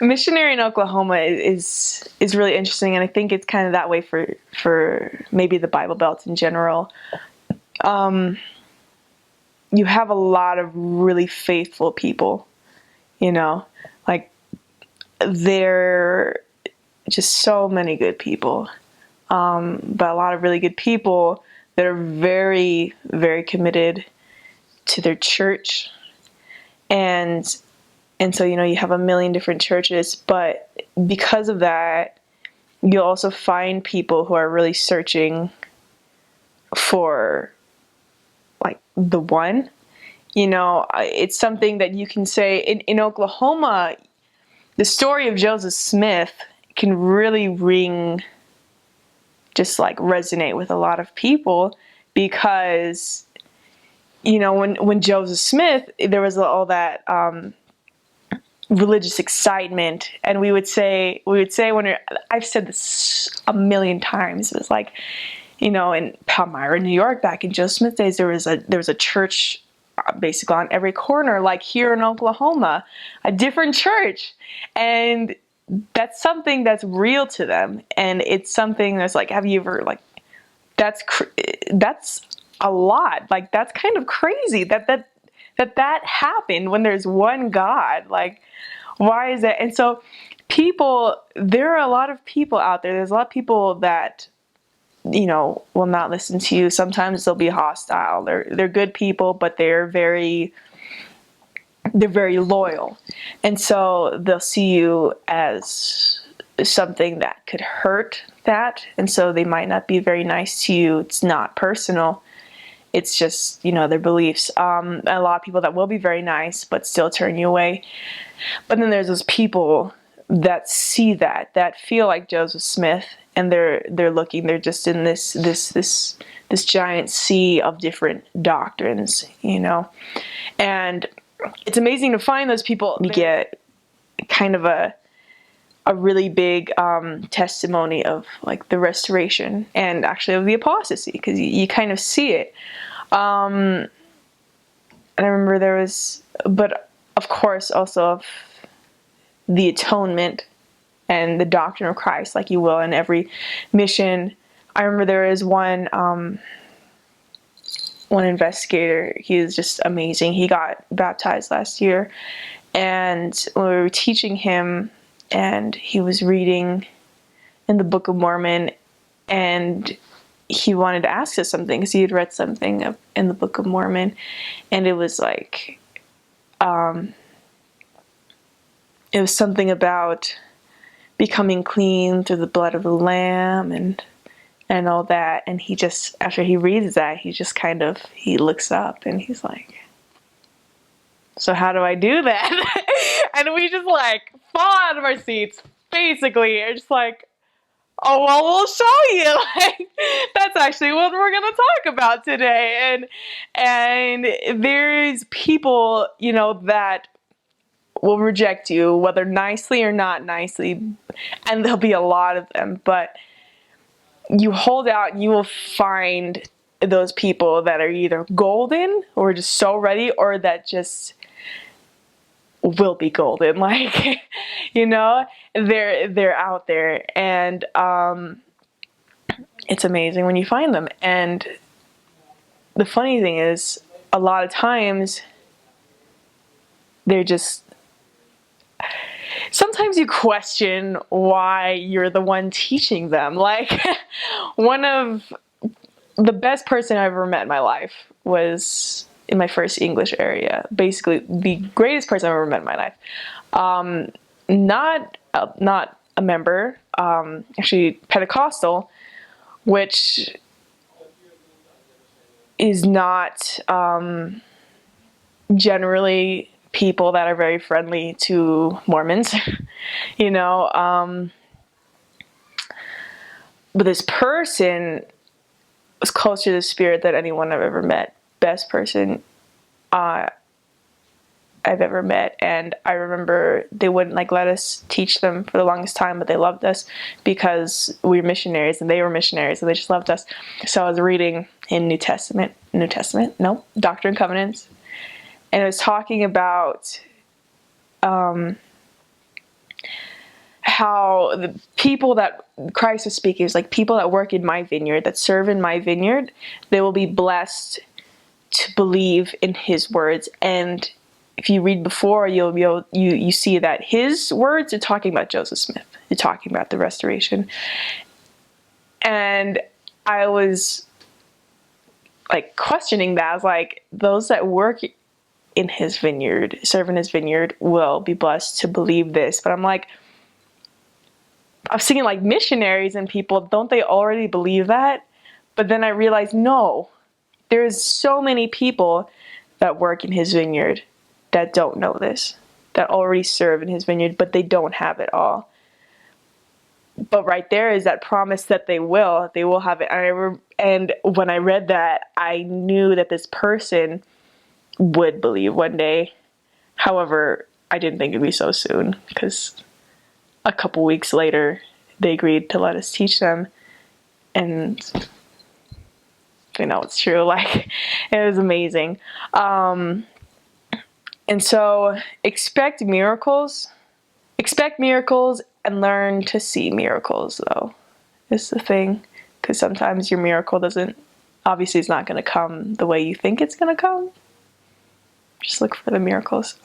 Missionary in Oklahoma is really interesting, and I think it's kind of that way for maybe the Bible Belt in general. You have a lot of really faithful people, you know, like there are just so many good people, but a lot of really good people that are very, very committed to their church. And so, you have a million different churches, but because of that, you'll also find people who are really searching for like the one. It's something that you can say in Oklahoma. The story of Joseph Smith can really resonate with a lot of people, because when Joseph Smith, there was all that religious excitement, and we would say I've said this a million times. It was like, in Palmyra, New York, back in Joseph Smith days, there was a church basically on every corner, like here in Oklahoma, a different church. And that's something that's real to them. And it's something that's like, have you ever, like, that's a lot. Like, that's kind of crazy that happened when there's one God. Like, why is that? And so there are a lot of people out there. There's a lot of people that will not listen to you. Sometimes they'll be hostile. They're good people, but they're very loyal. And so they'll see you as something that could hurt that. And so they might not be very nice to you. It's not personal. It's just, their beliefs. A lot of people that will be very nice, but still turn you away. But then there's those people that see that feel like Joseph Smith, and they're looking. They're just in this giant sea of different doctrines, and it's amazing to find those people. You get kind of a really big testimony of like the restoration and actually of the apostasy, because you kind of see it. And I remember there was, but of course also of the atonement and the doctrine of Christ, like you will in every mission. I remember there is one investigator. He is just amazing. He got baptized last year, and when we were teaching him, and he was reading in the Book of Mormon, and he wanted to ask us something because he had read something in the Book of Mormon, and it was like, it was something about becoming clean through the blood of the Lamb and all that. And he just, after he reads that, he looks up and he's like, so how do I do that? And we just like fall out of our seats, basically. It's just like, oh, well, we'll show you. Like, that's actually what we're going to talk about today. And there's people, that will reject you, whether nicely or not nicely, and there'll be a lot of them, but you hold out and you will find those people that are either golden or just so ready, or that just will be golden. Like, they're out there, and it's amazing when you find them. And the funny thing is, a lot of times they're just, sometimes you question why you're the one teaching them. Like, one of the best person I've ever met in my life was in my first English area. Basically, the greatest person I've ever met in my life. Not a member, actually Pentecostal, which is not generally people that are very friendly to Mormons, but this person was closer to the Spirit than anyone I've ever met. Best person I've ever met. And I remember they wouldn't let us teach them for the longest time, but they loved us because we were missionaries and they were missionaries, and they just loved us. So I was reading in Doctrine and Covenants, and it was talking about how the people that Christ is speaking is like people that work in my vineyard, that serve in my vineyard, they will be blessed to believe in his words. And if you read before, you see that his words are talking about Joseph Smith. They're talking about the restoration. And I was like questioning that. I was like, those that work in his vineyard, serve in his vineyard, will be blessed to believe this. But I'm like, I was thinking like missionaries and people, don't they already believe that? But then I realized, no, there's so many people that work in his vineyard that don't know this, that already serve in his vineyard, but they don't have it all. But right there is that promise that they will have it. And when I read that, I knew that this person would believe one day. However, I didn't think it'd be so soon, because a couple weeks later, they agreed to let us teach them. And you know, it's true. Like, it was amazing. And so expect miracles. Expect miracles and learn to see miracles, though, is the thing. Because sometimes your miracle obviously it's not going to come the way you think it's going to come. Just look for the miracles.